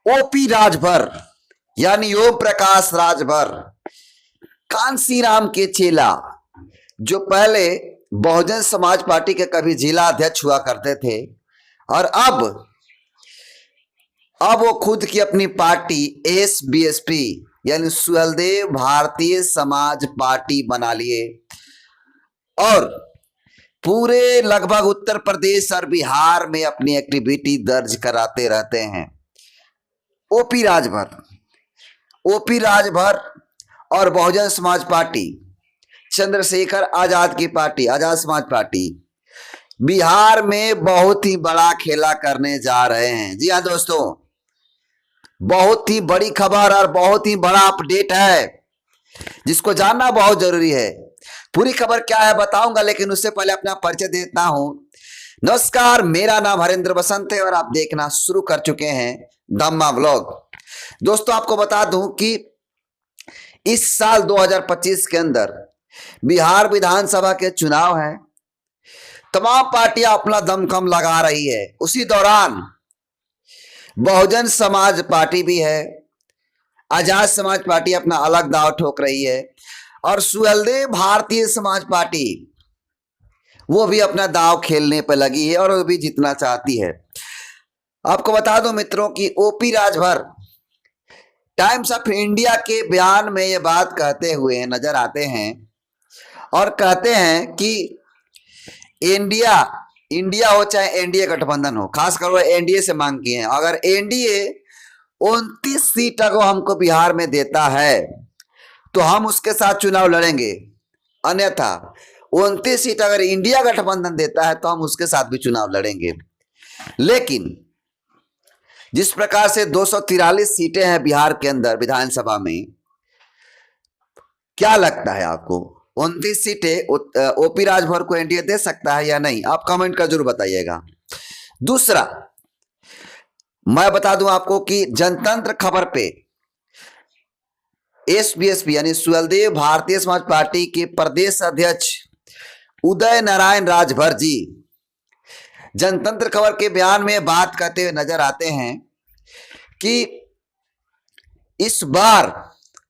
OP Rajbhar यानी ओम प्रकाश राजभर, कांसी राम के चेला, जो पहले बहुजन समाज पार्टी के कभी जिला अध्यक्ष हुआ करते थे और अब वो खुद की अपनी पार्टी एसबीएसपी यानी सुहेलदेव भारतीय समाज पार्टी बना लिए और पूरे लगभग उत्तर प्रदेश और बिहार में अपनी एक्टिविटी दर्ज कराते रहते हैं। ओपी राजभर और बहुजन समाज पार्टी, चंद्रशेखर आजाद की पार्टी आजाद समाज पार्टी बिहार में बहुत ही बड़ा खेला करने जा रहे हैं। जी हाँ दोस्तों, बहुत ही बड़ी खबर और बहुत ही बड़ा अपडेट है जिसको जानना बहुत जरूरी है। पूरी खबर क्या है बताऊंगा, लेकिन उससे पहले अपना परिचय देता हूं। नमस्कार, मेरा नाम हरेंद्र बसंत है और आप देखना शुरू कर चुके हैं धम्मा व्लॉग। दोस्तों, आपको बता दूं कि इस साल 2025 के अंदर बिहार विधानसभा के चुनाव है। तमाम पार्टियां अपना दमखम लगा रही है। उसी दौरान बहुजन समाज पार्टी भी है, आजाद समाज पार्टी अपना अलग दांव ठोक रही है और सुहेलदेव भारतीय समाज पार्टी वो भी अपना दांव खेलने पर लगी है और वो भी जीतना चाहती है। आपको बता दूं मित्रों कि OP Rajbhar times of India के बयान में ये बात कहते हुए नजर आते हैं और कहते हैं कि इंडिया हो चाहे एनडीए गठबंधन हो, खासकर वो एनडीए से मांग की है, अगर एनडीए 29 सीट अगर हमको बिहार में देता है तो हम उसके साथ चुनाव लड़ेंगे, अन्यथा 29 सीट अगर इंडिया गठबंधन देता है तो हम उसके साथ भी चुनाव लड़ेंगे। लेकिन जिस प्रकार से 243 सीटें हैं बिहार के अंदर विधानसभा में, क्या लगता है आपको 29 सीटें ओपी राजभर को एनडीए दे सकता है या नहीं? आप कमेंट कर जरूर बताइएगा। दूसरा, मैं बता दूं आपको कि जनतंत्र खबर पे एसबीएसपी यानी सुहेलदेव भारतीय समाज पार्टी के प्रदेश अध्यक्ष उदय नारायण राजभर जी जनतंत्र खबर के बयान में बात करते हुए नजर आते हैं कि इस बार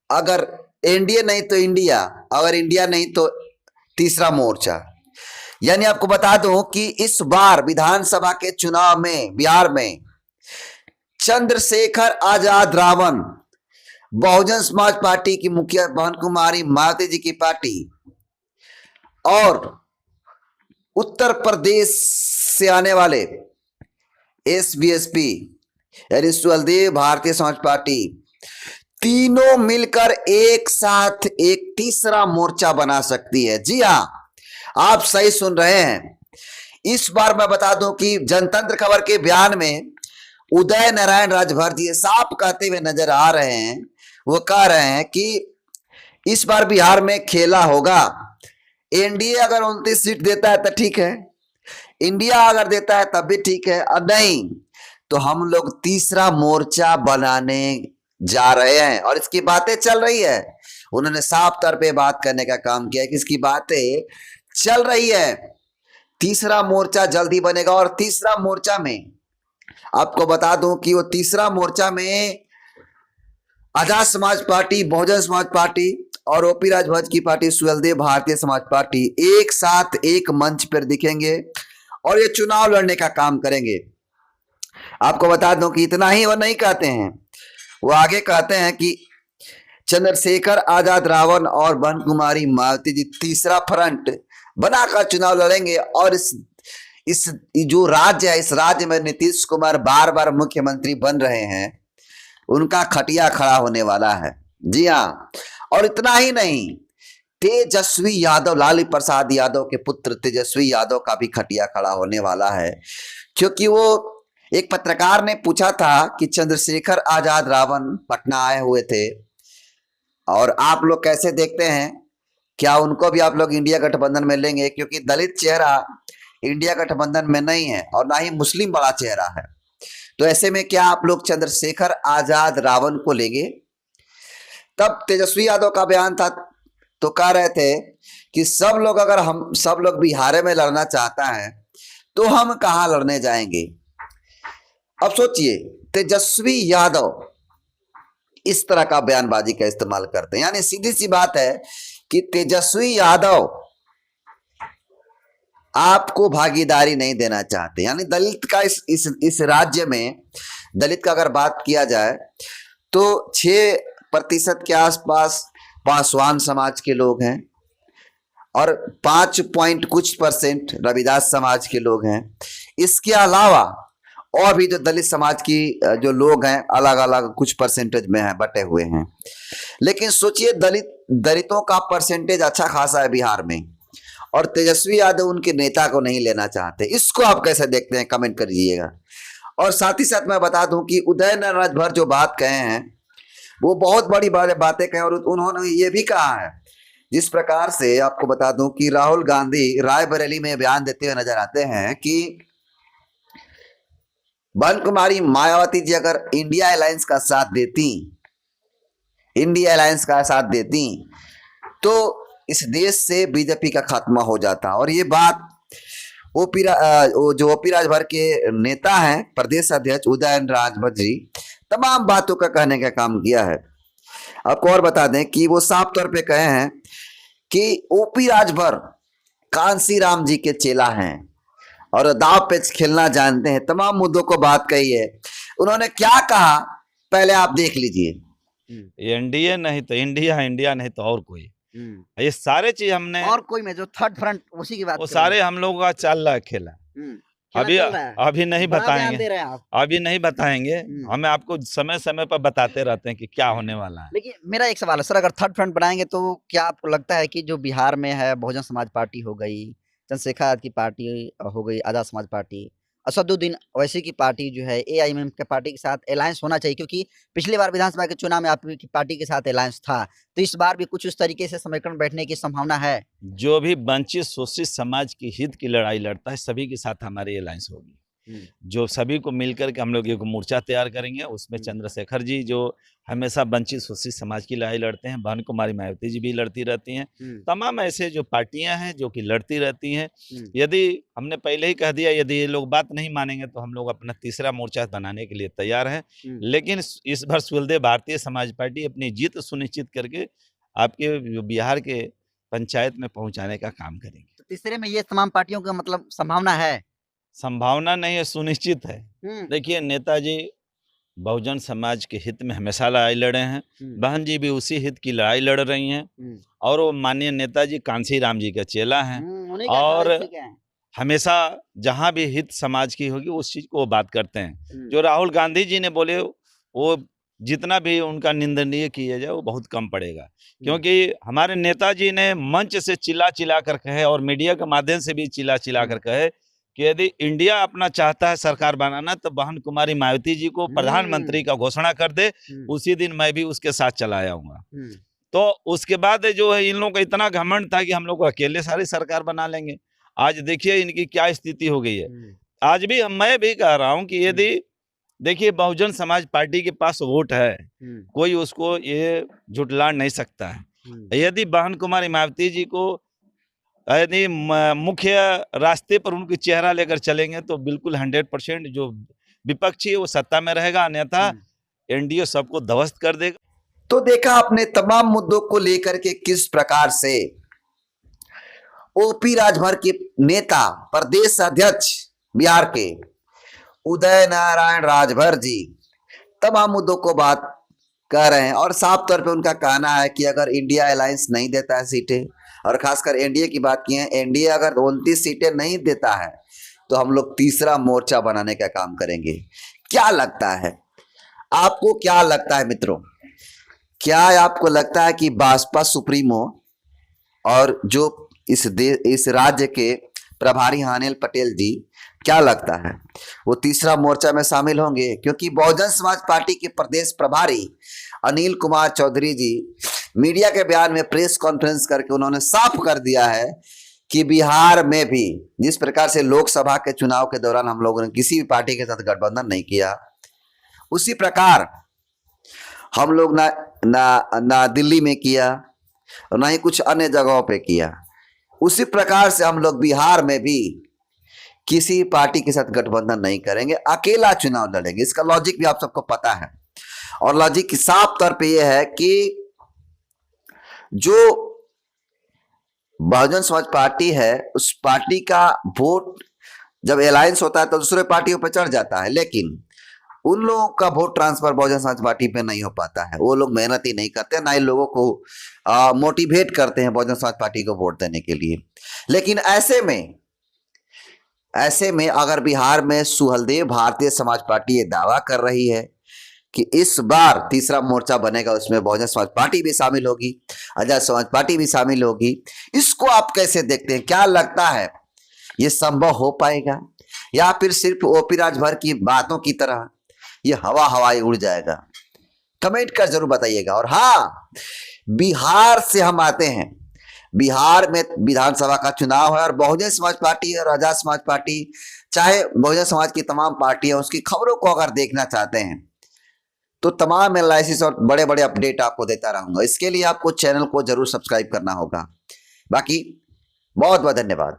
अगर एनडीए नहीं तो इंडिया, अगर इंडिया नहीं तो तीसरा मोर्चा। यानी आपको बता दूं कि इस बार विधानसभा के चुनाव में बिहार में चंद्रशेखर आजाद रावण बहुजन समाज पार्टी की मुखिया बहन कुमारी मायावती जी की पार्टी और उत्तर प्रदेश से आने वाले एसबीएसपी यानी सुहेलदेव भारतीय समाज पार्टी, तीनों मिलकर एक साथ एक तीसरा मोर्चा बना सकती है। जी हाँ, आप सही सुन रहे हैं। इस बार मैं बता दूं कि जनतंत्र खबर के बयान में उदय नारायण राजभर जी साफ कहते हुए नजर आ रहे हैं। वो कह रहे हैं कि इस बार बिहार में खेला होगा। एनडीए अगर 29 सीट देता है तो ठीक है, इंडिया अगर देता है तब भी ठीक है, और नहीं तो हम लोग तीसरा मोर्चा बनाने जा रहे हैं और इसकी बातें चल रही है। उन्होंने साफ तौर पे बात करने का काम किया कि इसकी बातें चल रही है, तीसरा मोर्चा जल्दी बनेगा। और तीसरा मोर्चा में आपको बता दूं कि वो तीसरा मोर्चा में आजाद समाज पार्टी, बहुजन समाज पार्टी और ओपी राजभर की पार्टी सुहेलदेव भारतीय समाज पार्टी एक साथ एक मंच पर दिखेंगे और ये चुनाव लड़ने का काम करेंगे। आपको बता दूं कि इतना ही वो नहीं कहते हैं, वो आगे कहते हैं कि चंद्रशेखर आजाद रावण और बहन कुमारी मायावती जी तीसरा फ्रंट बनाकर चुनाव लड़ेंगे और इस जो राज्य है, इस राज्य में नीतीश कुमार बार बार मुख्यमंत्री बन रहे हैं, उनका खटिया खड़ा होने वाला है। जी हाँ, और इतना ही नहीं, तेजस्वी यादव, लालू प्रसाद यादव के पुत्र तेजस्वी यादव का भी खटिया खड़ा होने वाला है। क्योंकि वो एक पत्रकार ने पूछा था कि चंद्रशेखर आजाद रावण पटना आए हुए थे और आप लोग कैसे देखते हैं, क्या उनको भी आप लोग इंडिया गठबंधन में लेंगे? क्योंकि दलित चेहरा इंडिया गठबंधन में नहीं है और ना ही मुस्लिम बड़ा चेहरा है, तो ऐसे में क्या आप लोग चंद्रशेखर आजाद रावण को लेंगे? तब तेजस्वी यादव का बयान था, तो कह रहे थे कि सब लोग, अगर हम सब लोग बिहार में लड़ना चाहता है तो हम कहां लड़ने जाएंगे। अब सोचिए, तेजस्वी यादव इस तरह का बयानबाजी का इस्तेमाल करते हैं। यानी सीधी सी बात है कि तेजस्वी यादव आपको भागीदारी नहीं देना चाहते। यानी दलित का इस राज्य में दलित का अगर बात किया जाए तो 6% के आसपास पासवान समाज के लोग हैं और 5 पॉइंट कुछ % रविदास समाज के लोग हैं। इसके अलावा और भी जो दलित समाज की जो लोग हैं अलग अलग कुछ परसेंटेज में हैं, बटे हुए हैं। लेकिन सोचिए दलितों का परसेंटेज अच्छा खासा है बिहार में और तेजस्वी यादव उनके नेता को नहीं लेना चाहते। इसको आप कैसे देखते हैं, कमेंट करिएगा। और साथ ही साथ मैं बता दूं कि उदय नारायण राजभर जो बात कहे हैं वो बहुत बड़ी बातें कहें और उन्होंने ये भी कहा है, जिस प्रकार से आपको बता दूं कि राहुल गांधी रायबरेली में बयान देते हुए नजर आते हैं कि बहन कुमारी मायावती जी अगर इंडिया अलायंस का साथ देती तो इस देश से बीजेपी का खात्मा हो जाता। और ये बात जो ओपी राजभर के नेता हैं, प्रदेश अध्यक्ष उदय राजभर जी, तमाम बातों का कहने का काम किया है। आपको और बता दें कि वो साफ तौर पे कहे हैं कि ओपी राजभर कांसी राम जी के चेला हैं और दाव पेच खेलना जानते हैं। तमाम मुद्दों को बात कही है। उन्होंने क्या कहा पहले आप देख लीजिए। एनडीए नहीं तो इंडिया, इंडिया नहीं तो और कोई। ये सारे चीज हमने और कोई में जो थर्ड फ्रंट उसी की बात वो सारे हम लोगों का चल रहा है खेला। अभी नहीं बताएंगे, अभी नहीं बताएंगे। हमें आपको समय समय पर बताते रहते हैं कि क्या होने वाला है। लेकिन मेरा एक सवाल है सर, अगर थर्ड फ्रंट बनाएंगे तो क्या आपको लगता है कि जो बिहार में है बहुजन समाज पार्टी हो गई, चंद्रशेखर आजाद की पार्टी हो गई, आजाद समाज पार्टी, असदुद्दीन ओवैसी की पार्टी जो है एआईएमएम के पार्टी के साथ अलायंस होना चाहिए, क्योंकि पिछली बार विधानसभा के चुनाव में आपकी पार्टी के साथ अलायंस था, तो इस बार भी कुछ उस तरीके से समीकरण बैठने की संभावना है? जो भी वंचित शोषित समाज की हित की लड़ाई लड़ता है सभी के साथ हमारी अलायंस होगी। जो सभी को मिलकर के हम लोग एक मोर्चा तैयार करेंगे। उसमें चंद्रशेखर जी जो हमेशा वंचित शोषित समाज की लड़ाई लड़ते हैं, बहन कुमारी मायावती जी भी लड़ती रहती हैं, तमाम ऐसे जो पार्टियां हैं जो कि लड़ती रहती हैं। यदि हमने पहले ही कह दिया, यदि ये लोग बात नहीं मानेंगे तो हम लोग अपना तीसरा मोर्चा बनाने के लिए तैयार हैं। लेकिन इस बार सुलदे भारतीय समाज पार्टी अपनी जीत सुनिश्चित करके आपके जो बिहार के पंचायत में पहुंचाने का काम करेंगे। तो तीसरे में ये तमाम पार्टियों का मतलब संभावना है? संभावना नहीं है, सुनिश्चित है। देखिए नेताजी बहुजन समाज के हित में हमेशा लड़ाई लड़े हैं, बहन जी भी उसी हित की लड़ाई लड़ रही हैं और वो माननीय नेताजी कांसी राम जी का चेला हैं और हमेशा जहां भी हित समाज की होगी उस चीज को वो बात करते हैं। जो राहुल गांधी जी ने बोले वो जितना भी उनका निंदनीय किया जाए वो बहुत कम पड़ेगा, क्योंकि हमारे नेताजी ने मंच से चिल्ला चिल्ला कर कहे और मीडिया के माध्यम से भी चिल्ला चिल्ला कर कहे कि यदि इंडिया अपना चाहता है सरकार बनाना तो बहन कुमारी मायावती जी को प्रधानमंत्री का घोषणा कर दे, उसी दिन मैं भी उसके साथ चला आऊंगा। तो उसके बाद जो है इन लोगों का इतना घमंड था कि हम लोग अकेले सारी सरकार बना लेंगे। आज देखिए इनकी क्या स्थिति हो गई है। आज भी मैं भी कह रहा हूं कि यदि देखिए बहुजन समाज पार्टी के पास वोट है, कोई उसको ये झुटला नहीं सकता है। यदि बहन कुमारी मायावती जी को यदि मुख्य रास्ते पर उनकी चेहरा लेकर चलेंगे तो बिल्कुल 100% जो विपक्षी है वो सत्ता में रहेगा, अन्यथा एनडीए सबको ध्वस्त कर देगा। तो देखा आपने तमाम मुद्दों को लेकर के किस प्रकार से ओपी राजभर के नेता प्रदेश अध्यक्ष बिहार के उदय नारायण राजभर जी तमाम मुद्दों को बात कर रहे हैं और साफ तौर पे उनका कहना है कि अगर इंडिया अलायंस नहीं देता है सीटें, और खासकर एनडीए की बात की है, एनडीए अगर 29 सीटें नहीं देता है तो हम लोग तीसरा मोर्चा बनाने का काम करेंगे। क्या लगता है आपको, क्या लगता है मित्रों, क्या आपको लगता है कि भाजपा सुप्रीमो और जो इस राज्य के प्रभारी अनिल पटेल जी, क्या लगता है वो तीसरा मोर्चा में शामिल होंगे? क्योंकि बहुजन समाज पार्टी के प्रदेश प्रभारी अनिल कुमार चौधरी जी मीडिया के बयान में प्रेस कॉन्फ्रेंस करके उन्होंने साफ कर दिया है कि बिहार में भी जिस प्रकार से लोकसभा के चुनाव के दौरान हम लोगों ने किसी भी पार्टी के साथ गठबंधन नहीं किया, उसी प्रकार हम लोग ना दिल्ली में किया और ना ही कुछ अन्य जगहों पे किया। उसी प्रकार से हम लोग बिहार में भी किसी पार्टी के साथ गठबंधन नहीं करेंगे, अकेला चुनाव लड़ेंगे। इसका लॉजिक भी आप सबको पता है, और लॉजिक साफ तौर पे यह है कि जो बहुजन समाज पार्टी है उस पार्टी का वोट जब अलायंस होता है तो दूसरे पार्टियों पर चढ़ जाता है, लेकिन उन लोगों का vote transfer Bahujan Samaj party पे नहीं हो पाता है। वो लोग मेहनत ही नहीं करते, ना ही लोगों को मोटिवेट करते हैं बहुजन समाज पार्टी को वोट देने के लिए। लेकिन ऐसे में अगर बिहार में सुहलदेव भारतीय समाज पार्टी ये दावा कर रही है कि इस बार तीसरा मोर्चा बनेगा, उसमें बहुजन समाज पार्टी भी शामिल होगी, आजाद समाज पार्टी भी शामिल होगी, इसको आप कैसे देखते हैं? क्या लगता है ये संभव हो पाएगा, या फिर सिर्फ ओपी राजभर की बातों की तरह ये हवाई उड़ जाएगा? कमेंट कर जरूर बताइएगा। और हाँ, बिहार से हम आते हैं, बिहार में विधानसभा का चुनाव है और बहुजन समाज पार्टी और आजाद समाज पार्टी, चाहे बहुजन समाज की तमाम पार्टियां, उसकी खबरों को अगर देखना चाहते हैं तो तमाम एनालिसिस और बड़े बड़े अपडेट आपको देता रहूंगा। इसके लिए आपको चैनल को जरूर सब्सक्राइब करना होगा। बाकी बहुत बहुत धन्यवाद।